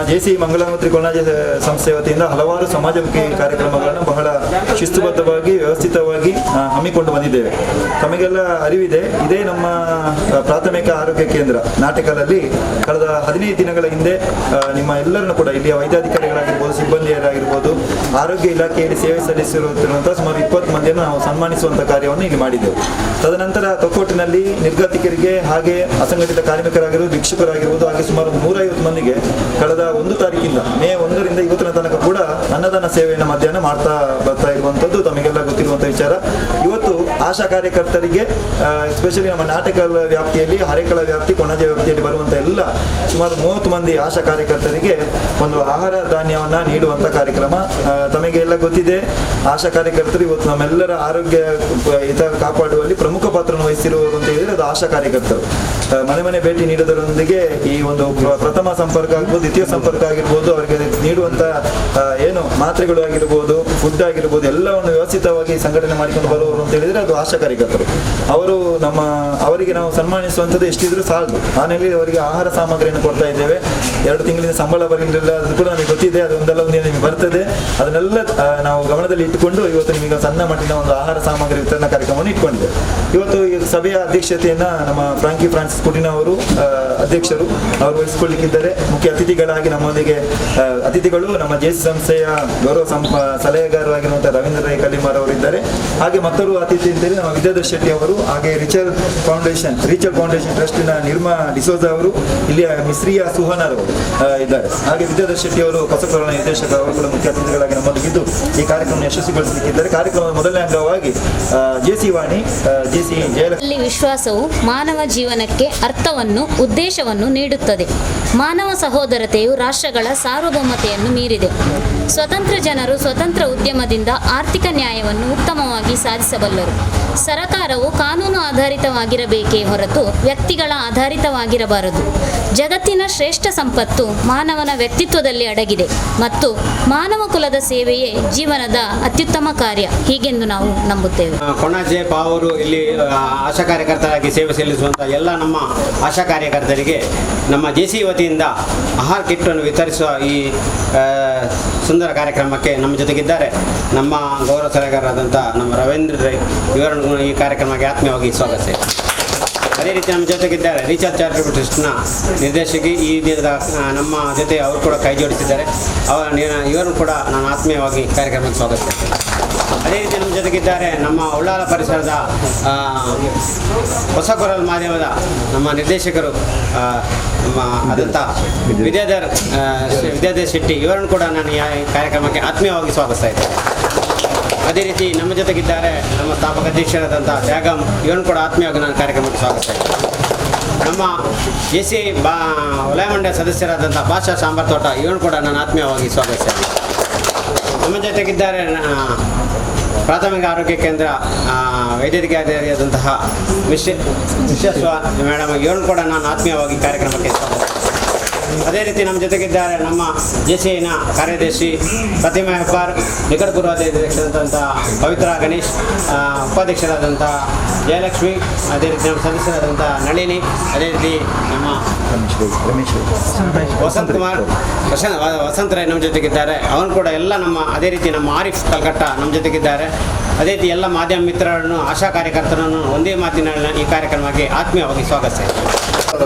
JC Mangalamurthy Konaje ಸಂಸ್ಥೆ ವತಿಯಿಂದ ಹಲವಾರು ಸಮಾಜಮುಖಿ ಕಾರ್ಯಕ್ರಮಗಳನ್ನು ಬಹಳ ಶಿಸ್ತುಬದ್ಧವಾಗಿ ವ್ಯವಸ್ಥಿತವಾಗಿ ಹಮ್ಮಿಕೊಂಡು ಬಂದಿದ್ದೇವೆ. ತಮಗೆಲ್ಲ ಅರಿವಿದೆ, ಇದೇ ನಮ್ಮ ಪ್ರಾಥಮಿಕ ಆರೋಗ್ಯ ಕೇಂದ್ರ ನಾಟಕದಲ್ಲಿ ಕಳೆದ 15 ದಿನಗಳ ಹಿಂದೆ ನಿಮ್ಮ ಎಲ್ಲರನ್ನು ಕೂಡ ಇಲ್ಲಿಯ ವೈದ್ಯಾಧಿಕಾರಿಗಳಾಗಿರ್ಬೋದು, ಸಿಬ್ಬಂದಿಯರಾಗಿರ್ಬೋದು, ಆರೋಗ್ಯ ಇಲಾಖೆಯಲ್ಲಿ ಸೇವೆ ಸಲ್ಲಿಸಿರುವಂತಹ ಸುಮಾರು 20 ಮಂದಿಯನ್ನು ನಾವು ಸನ್ಮಾನಿಸುವಂಥ ಕಾರ್ಯವನ್ನು ಇಲ್ಲಿ ಮಾಡಿದ್ದೆವು. ತದನಂತರ ತೊಕ್ಕೋಟಿನಲ್ಲಿ ನಿರ್ಗತಿಕರಿಗೆ ಹಾಗೆ ಅಸಂಘಟಿತ ಕಾರ್ಮಿಕರಾಗಿರ್ಬೋದು, ಭಿಕ್ಷುಕರಾಗಿರ್ಬೋದು, ಹಾಗೆ ಸುಮಾರು 150 ಮಂದಿಗೆ ಕಳೆದ 1 ತಾರೀಕಿಂದ ಮೇ 1ರಿಂದ ಇವತ್ತಿನ ತನಕ ಕೂಡ ಅನ್ನದಾನ ಸೇವೆಯನ್ನು ಮಧ್ಯಾಹ್ನ ಮಾಡ್ತಾ ಬರ್ತಾ ಇರುವಂಥದ್ದು ತಮಗೆಲ್ಲ ಗೊತ್ತಿರುವಂಥ ವಿಚಾರ. ಇವತ್ತು ಆಶಾ ಕಾರ್ಯಕರ್ತರಿಗೆ ಎಸ್ಪೆಷಲಿ ನಮ್ಮ ನಾಟಕ ವ್ಯಾಪ್ತಿಯಲ್ಲಿ, ಹರೇಕಳ ವ್ಯಾಪ್ತಿ, ಕೊಣಾಜೆ ವ್ಯಾಪ್ತಿಯಲ್ಲಿ ಬರುವಂಥ ಎಲ್ಲ ಸುಮಾರು 30 ಮಂದಿ ಆಶಾ ಕಾರ್ಯಕರ್ತರಿಗೆ ಒಂದು ಆಹಾರ ಧಾನ್ಯವನ್ನು ನೀಡುವಂಥ ಕಾರ್ಯಕ್ರಮ. ತಮಗೆಲ್ಲ ಗೊತ್ತಿದೆ, ಆಶಾ ಕಾರ್ಯಕರ್ತರು ಇವತ್ತು ನಮ್ಮೆಲ್ಲರ ಆರೋಗ್ಯ ಹಿತ ಕಾಪಾಡುವಲ್ಲಿ ಪ್ರಮುಖ ಪಾತ್ರವನ್ನು ವಹಿಸಿರುವುದು ಅಂತ ಹೇಳಿದ್ರೆ ಅದು ಆಶಾ ಕಾರ್ಯಕರ್ತರು. ಮನೆ ಮನೆ ಭೇಟಿ ನೀಡುವುದರೊಂದಿಗೆ ಈ ಒಂದು ಪ್ರಥಮ ಸಂಪರ್ಕ ಆಗ್ಬೋದು, ದ್ವಿತೀಯ ಸಂಪರ್ಕ ಆಗಿರ್ಬೋದು, ಅವರಿಗೆ ನೀಡುವಂಥ ಏನು ಮಾತ್ರೆಗಳು ಆಗಿರ್ಬೋದು, ಫುಡ್ ಆಗಿರ್ಬೋದು, ಎಲ್ಲವನ್ನು ವ್ಯವಸ್ಥಿತವಾಗಿ ಸಂಘಟನೆ ಮಾಡಿಕೊಂಡು ಬರುವವರು ಅಂತ ಹೇಳಿದ್ರೆ ಅದು ಆಶಾ ಕಾರ್ಯಕರ್ತರು. ಅವರಿಗೆ ನಾವು ಸನ್ಮಾನಿಸುವಂಥದ್ದು ಎಷ್ಟಿದ್ರೂ ಸಾಲದು. ಆ ನೆಲೆಯಲ್ಲಿ ಅವರಿಗೆ ಆಹಾರ ಸಾಮಗ್ರಿಯನ್ನು ಕೊಡ್ತಾ ಇದ್ದೇವೆ. 2 ತಿಂಗಳಿಂದ ಸಂಬಳ ಬರಲಿಲ್ಲ, ಅದು ಕೂಡ ನಮಗೆ ಗೊತ್ತಿದೆ. ಅದೊಂದೆಲ್ಲ ಒಂದು ನಿಮಗೆ ಬರ್ತದೆ. ಅದನ್ನೆಲ್ಲ ನಾವು ಗಮನದಲ್ಲಿ ಇಟ್ಟುಕೊಂಡು ಇವತ್ತು ನಿಮಗೆ ಸಣ್ಣ ಮಟ್ಟಿನ ಒಂದು ಆಹಾರ ಸಾಮಗ್ರಿ ವಿತರಣಾ ಕಾರ್ಯಕ್ರಮವನ್ನು ಇಟ್ಕೊಂಡಿದ್ದೇವೆ. ಇವತ್ತು ಈ ಸಭೆಯ ಅಧ್ಯಕ್ಷತೆಯನ್ನ ನಮ್ಮ ಫ್ರಾನ್ಸಿಸ್ ಕುಟಿನ ಅವರು ಅಧ್ಯಕ್ಷರು ಅವರು ವಹಿಸಿಕೊಳ್ಳಿಕ್ಕಿದ್ದಾರೆ. ಮುಖ್ಯ ಅತಿಥಿಗಳಾಗಿ ನಮ್ಮೊಂದಿಗೆ ಅತಿಥಿಗಳು ನಮ್ಮ ಜೆಸಿ ಸಂಸ್ಥೆಯ ಗೌರವ ಸಲಹೆಗಾರರಾಗಿರುವಂತಹ ರವೀಂದ್ರ ರೈ ಕಲ್ಲಿಮಾರ್ ಅವರು ಇದ್ದಾರೆ. ಹಾಗೆ ಮತ್ತೊರು ಅತಿಥಿ ಅಂತೇಳಿ ನಮ್ಮ ವಿದ್ಯಾಧರ್ ಶೆಟ್ಟಿ ಅವರು, ಹಾಗೆ ರಿಚಲ್ ಫೌಂಡೇಶನ್ ಟ್ರಸ್ಟಿನ ನಿರ್ಮಾ ಡಿಸೋಜ ಅವರು, ಇಲ್ಲಿಯ ಮಿಸ್ರಿಯ ಸುಹಾನರ್ ಅವರು ಇದ್ದಾರೆ. ಹಾಗೆ ವಿದ್ಯಾಧರ್ ಶೆಟ್ಟಿ ಅವರು ಕಸಕರಣ ನಿರ್ದೇಶಕ ಅವರು ಕೂಡ ಮುಖ್ಯ ಅತಿಥಿಗಳಾಗಿ ನಮ್ಮೊಂದಿಗಿದ್ದು ಈ ಕಾರ್ಯಕ್ರಮ ಯಶಸ್ವಿಗೊಳಿಸಲಿಕ್ಕಿದ್ದಾರೆ. ಕಾರ್ಯಕ್ರಮದ ಮೊದಲನೇ ಅಂಗವಾಗಿ ಜೆಸಿ ವಾಣಿ ಜೆಸಿ ಜಯಲಕ್ಷ್ಮಿ. ವಿಶ್ವಾಸವು ಮಾನವ ಜೀವನಕ್ಕೆ ಅರ್ಥವನ್ನು, ಉದ್ದೇಶವನ್ನು ನೀಡುತ್ತದೆ. ಮಾನವ ಸಹೋದರತೆಯು ರಾಷ್ಟ್ರಗಳ ಸಾರ್ವಭೌಮತೆಯನ್ನು ಮೀರಿದೆ. ಸ್ವತಂತ್ರ ಜನರು ಸ್ವತಂತ್ರ ಉದ್ಯಮದಿಂದ ಆರ್ಥಿಕ ನ್ಯಾಯವನ್ನು ಉತ್ತಮವಾಗಿ ಸಾಧಿಸಬಲ್ಲರು. ಸರಕಾರವು ಕಾನೂನು ಆಧಾರಿತವಾಗಿರಬೇಕೇ ಹೊರತು ವ್ಯಕ್ತಿಗಳ ಆಧಾರಿತವಾಗಿರಬಾರದು. ಜಗತ್ತಿನ ಶ್ರೇಷ್ಠ ಸಂಪತ್ತು ಮಾನವನ ವ್ಯಕ್ತಿತ್ವದಲ್ಲಿ ಅಡಗಿದೆ ಮತ್ತು ಮಾನವ ಕುಲದ ಸೇವೆಯೇ ಜೀವನದ ಅತ್ಯುತ್ತಮ ಕಾರ್ಯ, ಹೀಗೆಂದು ನಾವು ನಂಬುತ್ತೇವೆ. ಕೊಣಾಜೆ ಪಾವರು ಇಲ್ಲಿ ಆಶಾ ಕಾರ್ಯಕರ್ತರಾಗಿ ಸೇವೆ ಸಲ್ಲಿಸುವಂಥ ಎಲ್ಲ ನಮ್ಮ ಆಶಾ ಕಾರ್ಯಕರ್ತರಿಗೆ ನಮ್ಮ ಜೆಸಿ ವತಿಯಿಂದ ಆಹಾರ ಕಿಟ್ಟನ್ನು ವಿತರಿಸುವ ಈ ಸುಂದರ ಕಾರ್ಯಕ್ರಮಕ್ಕೆ ನಮ್ಮ ಜೊತೆಗಿದ್ದಾರೆ ನಮ್ಮ ಗೌರವ ಸಲಹೆಗಾರರಾದಂಥ ನಮ್ಮ ರವೀಂದ್ರ ರೈ. ಇವರನ್ನು ಈ ಕಾರ್ಯಕ್ರಮಕ್ಕೆ ಆತ್ಮೀಯವಾಗಿ ಸ್ವಾಗತಿಸಿ. ಅದೇ ರೀತಿ ನಮ್ಮ ಜೊತೆಗಿದ್ದಾರೆ ರಿಚಲ್ ಚಾರಿಟಬಲ್ ಟ್ರಸ್ಟ್ನ ನಿರ್ದೇಶಕಿ. ಈ ದಿನದ ನಮ್ಮ ಜೊತೆ ಅವರು ಕೂಡ ಕೈ ಜೋಡಿಸಿದ್ದಾರೆ. ಇವರನ್ನು ಕೂಡ ನಾನು ಆತ್ಮೀಯವಾಗಿ ಕಾರ್ಯಕ್ರಮಕ್ಕೆ ಸ್ವಾಗತಿಸ್ತೇನೆ. ಅದೇ ರೀತಿ ನಮ್ಮ ಜೊತೆಗಿದ್ದಾರೆ ನಮ್ಮ ಉಳ್ಳಾಲ ಪರಿಸರದ ಹೊಸಕೊರಲ್ ಮಾಧ್ಯಮದ ನಮ್ಮ ನಿರ್ದೇಶಕರು ನಮ್ಮ ಆದಂಥ ವಿದ್ಯಾಧರ್ ಶೆಟ್ಟಿ. ಇವರನ್ನು ಕೂಡ ನಾನು ಈ ಕಾರ್ಯಕ್ರಮಕ್ಕೆ ಆತ್ಮೀಯವಾಗಿ ಸ್ವಾಗತಿಸ್ತಾ ಇದ್ದೇನೆ. ಅದೇ ರೀತಿ ನಮ್ಮ ಜೊತೆಗಿದ್ದಾರೆ ನಮ್ಮ ಸ್ಥಾಪಕ ಅಧ್ಯಕ್ಷರಾದಂಥ ತ್ಯಾಗಂ. ಇವರನ್ನು ಕೂಡ ಆತ್ಮೀಯವಾಗಿ ನಾನು ಕಾರ್ಯಕ್ರಮಕ್ಕೆ ಸ್ವಾಗತಿಸ್ತಾ ಇದ್ದೇನೆ. ನಮ್ಮ ಜೆಸಿ ವಲಯ ಮಂಡಳ ಸದಸ್ಯರಾದಂಥ ಭಾಷಾ ಸಾಂಬಾರ್ ತೋಟ. ಇವರನ್ನು ಕೂಡ ನಾನು ಆತ್ಮೀಯವಾಗಿ ಸ್ವಾಗತಿಸ್ತಾ ಇದ್ದೇನೆ. ನಮ್ಮ ಜೊತೆಗಿದ್ದಾರೆ ಪ್ರಾಥಮಿಕ ಆರೋಗ್ಯ ಕೇಂದ್ರ ವೈದ್ಯಾಧಿಕಾರಿಯಾದಂತಹ ವಿಶ್ವೇಶ್ವ ಮೇಡಮ್. ಇವರನ್ನು ಕೂಡ ನಾನು ಆತ್ಮೀಯವಾಗಿ ಕಾರ್ಯಕ್ರಮಕ್ಕೆ ಸ್ವಾಗತಿಸ್ತೇನೆ. ಅದೇ ರೀತಿ ನಮ್ಮ ಜೊತೆಗಿದ್ದಾರೆ ನಮ್ಮ ಜೆಸಿನ ಕಾರ್ಯದರ್ಶಿ ಪ್ರತಿಮಾ ಹೆಬ್ಬಾರ್, ನಿಕಟ ಪೂರ್ವಾಧ್ಯಕ್ಷರಾದಂಥ ಪವಿತ್ರ ಗಣೇಶ್, ಉಪಾಧ್ಯಕ್ಷರಾದಂಥ ಜಯಲಕ್ಷ್ಮಿ, ಅದೇ ರೀತಿ ನಮ್ಮ ಸದಸ್ಯರಾದಂಥ ನಳಿನಿ, ಅದೇ ರೀತಿ ನಮ್ಮ ವಸಂತ ರೈ ನಮ್ಮ ಜೊತೆಗಿದ್ದಾರೆ. ಅವನು ಕೂಡ ಎಲ್ಲ ನಮ್ಮ ಅದೇ ರೀತಿ ನಮ್ಮ ಆರಿಫ್ ಕಲ್ಕಟ್ಟ ನಮ್ಮ ಜೊತೆಗಿದ್ದಾರೆ. ಅದೇ ರೀತಿ ಎಲ್ಲ ಮಾಧ್ಯಮ ಮಿತ್ರರನ್ನು, ಆಶಾ ಕಾರ್ಯಕರ್ತರನ್ನು ಒಂದೇ ಮಾತಿನ ಈ ಕಾರ್ಯಕ್ರಮಕ್ಕೆ ಆತ್ಮೀಯವಾಗಿ ಸ್ವಾಗತಿಸ್ತಾರೆ.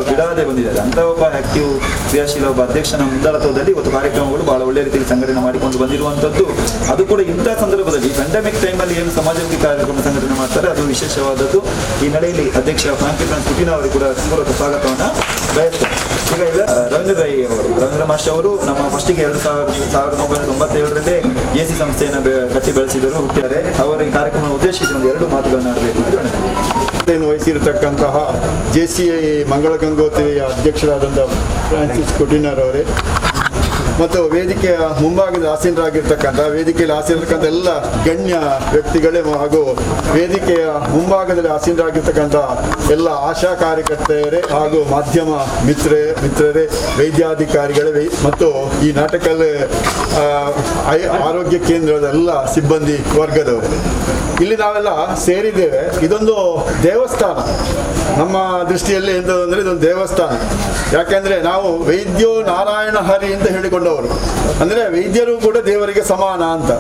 ಬಿಡಾದೆ ಬಂದಿದ್ದಾರೆ ಅಂತ ಒಬ್ಬ ಆಕ್ಟಿವ್ ಕ್ರಿಯಾಶೀಲ ಒಬ್ಬ ಅಧ್ಯಕ್ಷನ ಮುಂದಾಳತ್ವದಲ್ಲಿ ಇವತ್ತು ಕಾರ್ಯಕ್ರಮಗಳು ಬಹಳ ಒಳ್ಳೆ ರೀತಿಯಲ್ಲಿ ಸಂಘಟನೆ ಮಾಡಿಕೊಂಡು ಬಂದಿರುವಂಥದ್ದು. ಅದು ಕೂಡ ಇಂಥ ಸಂದರ್ಭದಲ್ಲಿ ಪೆಂಡೆಮಿಕ್ ಟೈಮಲ್ಲಿ ಏನು ಸಮಾಜಮುಖಿ ಕಾರ್ಯಕ್ರಮ ಸಂಘಟನೆ ಮಾಡ್ತಾರೆ ಅದು ವಿಶೇಷವಾದದ್ದು. ಈ ನಡೆಯಲ್ಲಿ ಅಧ್ಯಕ್ಷ ಫ್ರಾನ್ಸಿಸ್ ಕುಟಿನ ಅವರಿಗೆ ಕೂಡ ಪೂರ್ವಕ ಸ್ವಾಗತವನ್ನು ಬಯಸ್ತಾರೆ. ಈಗ ಇಲ್ಲ ರವೀಂದ್ರ ರೈ ಅವರು, ರವೀಂದ್ರ ಮಾಸ್ಟರ್ ಅವರು ನಮ್ಮ ಫಸ್ಟಿಗೆ 1997ರಲ್ಲಿ ಜೆಸಿ ಸಂಸ್ಥೆಯನ್ನು ಕಟ್ಟಿ ಬೆಳೆಸಿದರು, ಹುಟ್ಟಿದ್ದಾರೆ. ಅವರು ಈ ಕಾರ್ಯಕ್ರಮ ಉದ್ದೇಶಿಸಿ ಒಂದು 2 ಮಾತುಗಳನ್ನು ಆಡಬೇಕು ಅಂತ ವಹಿಸಿರತಕ್ಕಂತಹ ಜೆಸಿ ಮಂಗಳ ಗಂಗೋತ್ರಿಯ ಅಧ್ಯಕ್ಷರಾದಂಥ ಫ್ರಾನ್ಸಿಸ್ ಕುಟಿನರ್ ಅವರೇ, ಮತ್ತು ವೇದಿಕೆಯ ಮುಂಭಾಗದ ಆಸೀನರಾಗಿರ್ತಕ್ಕಂಥ, ವೇದಿಕೆಯಲ್ಲಿ ಆಸೀನರಾಗಿರ್ತಕ್ಕಂಥ ಎಲ್ಲ ಗಣ್ಯ ವ್ಯಕ್ತಿಗಳೇ ಹಾಗೂ ವೇದಿಕೆಯ ಮುಂಭಾಗದಲ್ಲಿ ಆಸೀನರಾಗಿರ್ತಕ್ಕಂಥ ಎಲ್ಲ ಆಶಾ ಕಾರ್ಯಕರ್ತೆಯರೇ ಹಾಗೂ ಮಾಧ್ಯಮ ಮಿತ್ರರೇ, ವೈದ್ಯಾಧಿಕಾರಿಗಳೇ ಮತ್ತು ಈ ನಾಟಕಲ್ ಆರೋಗ್ಯ ಕೇಂದ್ರದ ಎಲ್ಲ ಸಿಬ್ಬಂದಿ ವರ್ಗದವರು, ಇಲ್ಲಿ ನಾವೆಲ್ಲ ಸೇರಿದ್ದೇವೆ. ಇದೊಂದು ದೇವಸ್ಥಾನ. ನಮ್ಮ ದೃಷ್ಟಿಯಲ್ಲಿ ಎಂತಂದ್ರೆ ಇದೊಂದು ದೇವಸ್ಥಾನ. ಯಾಕೆಂದ್ರೆ ನಾವು ವೈದ್ಯೋ ನಾರಾಯಣ ಹರಿ ಅಂತ ಹೇಳಿಕೊಂಡವರು, ಅಂದ್ರೆ ವೈದ್ಯರು ಕೂಡ ದೇವರಿಗೆ ಸಮಾನ ಅಂತ.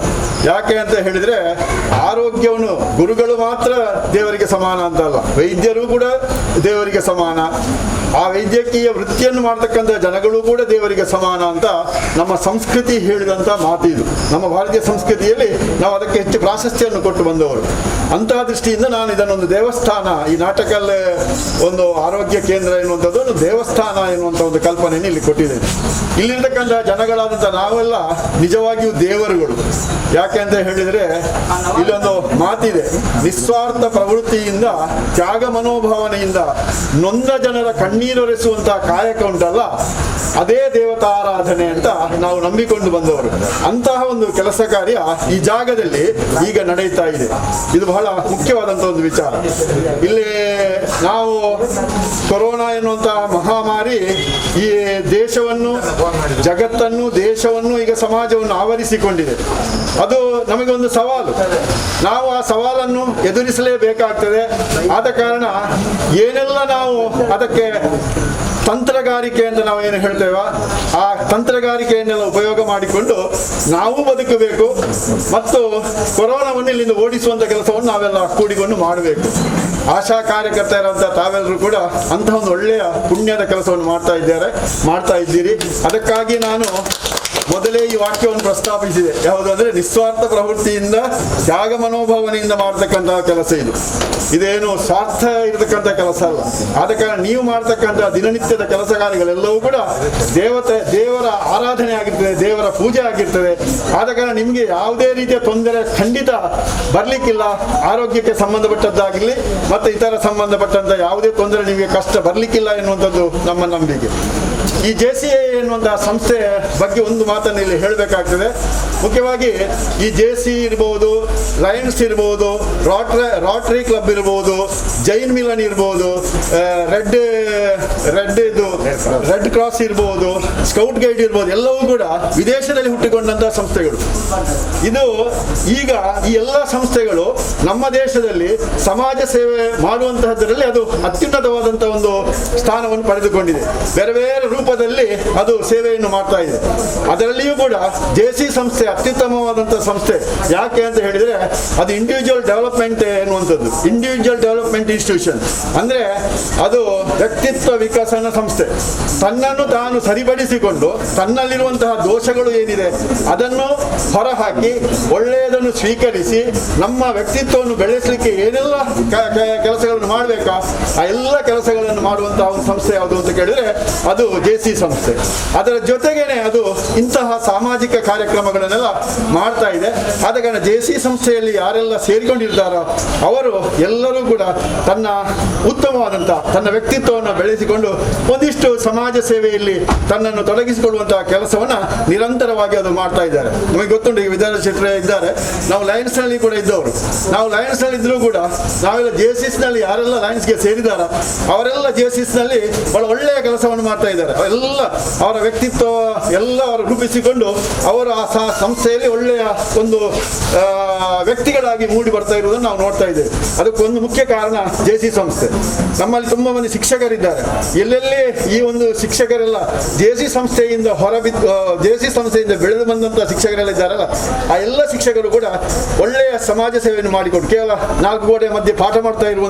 ಯಾಕೆ ಅಂತ ಹೇಳಿದ್ರೆ ಆರೋಗ್ಯವನ್ನು ಗುರುಗಳು ಮಾತ್ರ ದೇವರಿಗೆ ಸಮಾನ ಅಂತ ಅಲ್ಲ, ವೈದ್ಯರು ಕೂಡ ದೇವರಿಗೆ ಸಮಾನ. ಆ ವೈದ್ಯಕೀಯ ವೃತ್ತಿಯನ್ನು ಮಾಡ್ತಕ್ಕಂಥ ಜನಗಳು ಕೂಡ ದೇವರಿಗೆ ಸಮಾನ ಅಂತ ನಮ್ಮ ಸಂಸ್ಕೃತಿ ಹೇಳಿದಂಥ ಮಾತು ಇದು. ನಮ್ಮ ಭಾರತೀಯ ಸಂಸ್ಕೃತಿಯಲ್ಲಿ ನಾವು ಅದಕ್ಕೆ ಹೆಚ್ಚು ಪ್ರಾಶಸ್ತ್ಯವನ್ನು ಕೊಟ್ಟು ಬಂದವರು. ಅಂತಹ ದೃಷ್ಟಿಯಿಂದ ನಾನು ಇದನ್ನೊಂದು ದೇವಸ್ಥಾನ, ಈ ನಾಟಕಲ್ ಒಂದು ಆರೋಗ್ಯ ಕೇಂದ್ರ ಎನ್ನುವಂಥದ್ದು ಒಂದು ದೇವಸ್ಥಾನ ಎನ್ನುವಂಥ ಒಂದು ಕಲ್ಪನೆಯನ್ನು ಇಲ್ಲಿ ಕೊಟ್ಟಿದ್ದೇನೆ. ಇಲ್ಲಿರ್ತಕ್ಕಂಥ ಜನಗಳಾದಂಥ ನಾವೆಲ್ಲ ನಿಜವಾಗಿಯೂ ದೇವರುಗಳು. ಯಾಕೆ ಅಂತ ಹೇಳಿದರೆ ಇಲ್ಲೊಂದು ಮಾತಿದೆ, ನಿಸ್ವಾರ್ಥ ಪ್ರವೃತ್ತಿಯಿಂದ ತ್ಯಾಗ ಮನೋಭಾವನೆಯಿಂದ ನೊಂದ ಜನರ ಕಣ್ಣೀರೊರೆಸುವಂತಹ ಕಾಯಕ ಉಂಟಲ್ಲ, ಅದೇ ದೇವತಾರಾಧನೆ ಅಂತ ನಾವು ನಂಬಿಕೊಂಡು ಬಂದವರು. ಅಂತಹ ಒಂದು ಕೆಲಸ ಕಾರ್ಯ ಈ ಜಾಗದಲ್ಲಿ ಈಗ ನಡೀತಾ ಇದೆ. ಇದು ಬಹಳ ಮುಖ್ಯವಾದಂತಹ ಒಂದು ವಿಚಾರ. ಇಲ್ಲಿ ನಾವು ಕೊರೋನಾ ಎನ್ನುವಂತಹ ಮಹಾಮಾರಿ ಈ ದೇಶವನ್ನು, ಜಗತ್ತನ್ನು, ದೇಶವನ್ನು, ಈಗ ಸಮಾಜವನ್ನು ಆವರಿಸಿಕೊಂಡಿದೆ. ಅದು ನಮಗೆ ಒಂದು ಸವಾಲು. ನಾವು ಆ ಸವಾಲನ್ನು ಎದುರಿಸಲೇಬೇಕಾಗ್ತದೆ. ಆದ ಕಾರಣ ಏನೆಲ್ಲ ನಾವು ಅದಕ್ಕೆ ತಂತ್ರಗಾರಿಕೆ ಅಂತ ನಾವು ಏನು ಹೇಳ್ತೇವೆ, ಆ ತಂತ್ರಗಾರಿಕೆಯನ್ನೆಲ್ಲ ಉಪಯೋಗ ಮಾಡಿಕೊಂಡು ನಾವು ಬದುಕಬೇಕು ಮತ್ತು ಕೊರೋನಾವನ್ನು ಇಲ್ಲಿಂದ ಓಡಿಸುವಂಥ ಕೆಲಸವನ್ನು ನಾವೆಲ್ಲ ಕೂಡಿಕೊಂಡು ಮಾಡಬೇಕು. ಆಶಾ ಕಾರ್ಯಕರ್ತೆಯರಂತ ತಾವೆಲ್ಲರೂ ಕೂಡ ಅಂತಹ ಒಂದು ಒಳ್ಳೆಯ ಪುಣ್ಯದ ಕೆಲಸವನ್ನು ಮಾಡ್ತಾ ಇದ್ದೀರಿ. ಅದಕ್ಕಾಗಿ ನಾನು ಮೊದಲೇ ಈ ವಾಕ್ಯವನ್ನು ಪ್ರಸ್ತಾಪಿಸಿದೆ. ಯಾವುದು ಅಂದರೆ ನಿಸ್ವಾರ್ಥ ಪ್ರವೃತ್ತಿಯಿಂದ ತ್ಯಾಗ ಮನೋಭಾವನೆಯಿಂದ ಮಾಡತಕ್ಕಂತಹ ಕೆಲಸ ಇದು. ಇದೇನು ಸ್ವಾರ್ಥ ಇರತಕ್ಕಂಥ ಕೆಲಸ ಅಲ್ಲ. ಆದ ಕಾರಣ ನೀವು ಮಾಡ್ತಕ್ಕಂಥ ದಿನನಿತ್ಯದ ಕೆಲಸ ಕಾರ್ಯಗಳೆಲ್ಲವೂ ಕೂಡ ದೇವರ ಆರಾಧನೆ ಆಗಿರ್ತದೆ, ದೇವರ ಪೂಜೆ ಆಗಿರ್ತದೆ. ಆದ ಕಾರಣ ನಿಮಗೆ ಯಾವುದೇ ರೀತಿಯ ತೊಂದರೆ ಖಂಡಿತ ಬರಲಿಕ್ಕಿಲ್ಲ. ಆರೋಗ್ಯಕ್ಕೆ ಸಂಬಂಧಪಟ್ಟದ್ದಾಗಿರಲಿ ಮತ್ತು ಇತರ ಸಂಬಂಧಪಟ್ಟಂಥ ಯಾವುದೇ ತೊಂದರೆ ನಿಮಗೆ ಕಷ್ಟ ಬರಲಿಕ್ಕಿಲ್ಲ ಎನ್ನುವಂಥದ್ದು ನಮ್ಮ ನಂಬಿಕೆ. ಈ JCI ಎನ್ನುವಂತಹ ಸಂಸ್ಥೆ ಬಗ್ಗೆ ಒಂದು ಮಾತನ್ನು ಇಲ್ಲಿ ಹೇಳಬೇಕಾಗ್ತದೆ. ಮುಖ್ಯವಾಗಿ ಈ JC ಇರ್ಬೋದು, ಲಯನ್ಸ್ ಇರ್ಬೋದು, ರಾಟ್ರಿ ಕ್ಲಬ್ ಇರ್ಬೋದು, ಜೈನ್ ಮಿಲನ್ ಇರ್ಬೋದು, ರೆಡ್ ಕ್ರಾಸ್ ಇರ್ಬೋದು, ಸ್ಕೌಟ್ ಗೈಡ್ ಇರ್ಬೋದು, ಎಲ್ಲವೂ ಕೂಡ ವಿದೇಶದಲ್ಲಿ ಹುಟ್ಟಿಕೊಂಡಂತಹ ಸಂಸ್ಥೆಗಳು. ಇದು ಈಗ ಈ ಎಲ್ಲ ಸಂಸ್ಥೆಗಳು ನಮ್ಮ ದೇಶದಲ್ಲಿ ಸಮಾಜ ಸೇವೆ ಮಾಡುವಂತಹದ್ದರಲ್ಲಿ ಅದು ಅತ್ಯುನ್ನತವಾದಂತಹ ಒಂದು ಸ್ಥಾನವನ್ನು ಪಡೆದುಕೊಂಡಿದೆ. ಬೇರೆ ಬೇರೆ ರೂಪದಲ್ಲಿ ಅದು ಸೇವೆಯನ್ನು ಮಾಡ್ತಾ ಇದೆ. ಅದರಲ್ಲಿಯೂ ಕೂಡ JC ಸಂಸ್ಥೆ ಅತ್ಯುತ್ತಮವಾದಂತಹ ಸಂಸ್ಥೆ. ಯಾಕೆ ಅಂತ ಹೇಳಿದ್ರೆ ಅದು ಇಂಡಿವಿಜುವಲ್ ಡೆವಲಪ್ಮೆಂಟ್ ಎನ್ನುವಂಥದ್ದು, ಇಂಡಿವಿಜುವಲ್ ಡೆವಲಪ್ಮೆಂಟ್ ಇನ್ಸ್ಟಿಟ್ಯೂಷನ್. ಅಂದ್ರೆ ಅದು ವ್ಯಕ್ತಿತ್ವ ವಿಕಸನ ಸಂಸ್ಥೆ. ತನ್ನನ್ನು ತಾನು ಸರಿಪಡಿಸಿಕೊಂಡು ತನ್ನಲ್ಲಿರುವಂತಹ ದೋಷಗಳು ಏನಿದೆ ಅದನ್ನು ಹೊರಹಾಕಿ ಒಳ್ಳೆಯದನ್ನು ಸ್ವೀಕರಿಸಿ ನಮ್ಮ ವ್ಯಕ್ತಿತ್ವವನ್ನು ಬೆಳೆಸಲಿಕ್ಕೆ ಏನೆಲ್ಲ ಕೆಲಸಗಳನ್ನು ಮಾಡಬೇಕಾ ಆ ಎಲ್ಲ ಕೆಲಸಗಳನ್ನು ಮಾಡುವಂತಹ ಒಂದು ಸಂಸ್ಥೆ ಯಾವುದು ಅಂತ ಕೇಳಿದ್ರೆ ಅದು JC ಸಂಸ್ಥೆ. ಅದರ ಜೊತೆಗೇನೆ ಅದು ಇಂತಹ ಸಾಮಾಜಿಕ ಕಾರ್ಯಕ್ರಮಗಳನ್ನೆಲ್ಲ ಮಾಡ್ತಾ ಇದೆ. ಆದ ಕಾರಣ JC ಸಂಸ್ಥೆಯಲ್ಲಿ ಯಾರೆಲ್ಲ ಸೇರಿಕೊಂಡಿರ್ತಾರೋ ಅವರು ಎಲ್ಲರೂ ಕೂಡ ತನ್ನ ಉತ್ತಮವಾದಂತಹ ತನ್ನ ವ್ಯಕ್ತಿತ್ವವನ್ನು ಬೆಳೆಸಿಕೊಂಡು ಒಂದಿಷ್ಟು ಸಮಾಜ ಸೇವೆಯಲ್ಲಿ ತನ್ನನ್ನು ತೊಡಗಿಸಿಕೊಳ್ಳುವಂತಹ ಕೆಲಸವನ್ನ ನಿರಂತರವಾಗಿ ಅದು ಮಾಡ್ತಾ ಇದ್ದಾರೆ. ನಮಗೆ ಗೊತ್ತುಂಟು, ಈಗ ವಿದ್ಯಾಧರ್ ಶೆಟ್ಟರ್ ಇದ್ದಾರೆ, ನಾವು ಲಯನ್ಸ್ ನಲ್ಲಿ ಕೂಡ ಇದ್ದವರು. ನಾವು ಲಯನ್ಸ್ ನಲ್ಲಿ ಇದ್ರೂ ಕೂಡ ನಾವೆಲ್ಲ JCS ನಲ್ಲಿ ಯಾರೆಲ್ಲ ಲಯನ್ಸ್ಗೆ ಸೇರಿದಾರ ಅವರೆಲ್ಲ JCS ನಲ್ಲಿ ಬಹಳ ಒಳ್ಳೆಯ ಕೆಲಸವನ್ನು ಮಾಡ್ತಾ ಇದ್ದಾರೆ. ಎಲ್ಲ ಅವರ ವ್ಯಕ್ತಿತ್ವ ಎಲ್ಲ ಅವರು ರೂಪಿಸಿಕೊಂಡು ಅವರು ಆ ಸಂಸ್ಥೆಯಲ್ಲಿ ಒಳ್ಳೆಯ ಒಂದು ವ್ಯಕ್ತಿಗಳಾಗಿ ಮೂಡಿ ಬರ್ತಾ ಇರುವುದನ್ನು ನಾವು ನೋಡ್ತಾ ಇದ್ದೇವೆ. ಅದಕ್ಕೊಂದು ಮುಖ್ಯ ಕಾರಣ JC ಸಂಸ್ಥೆ. ನಮ್ಮಲ್ಲಿ ತುಂಬಾ ಮಂದಿ ಶಿಕ್ಷಕರಿದ್ದಾರೆ. ಎಲ್ಲೆಲ್ಲಿ ಈ ಒಂದು ಶಿಕ್ಷಕರೆಲ್ಲ JC ಸಂಸ್ಥೆಯಿಂದ JC ಸಂಸ್ಥೆಯಿಂದ ಬೆಳೆದು ಬಂದಂತಹ ಶಿಕ್ಷಕರೆಲ್ಲ ಇದ್ದಾರಲ್ಲ, ಆ ಎಲ್ಲ ಶಿಕ್ಷಕರು ಕೂಡ ಒಳ್ಳೆಯ ಸಮಾಜ ಸೇವೆಯನ್ನು ಮಾಡಿಕೊಂಡು ಕೇವಲ 4 ಗೋಡೆಯ ಮಧ್ಯೆ ಪಾಠ ಮಾಡ್ತಾ ಇರುವಂತ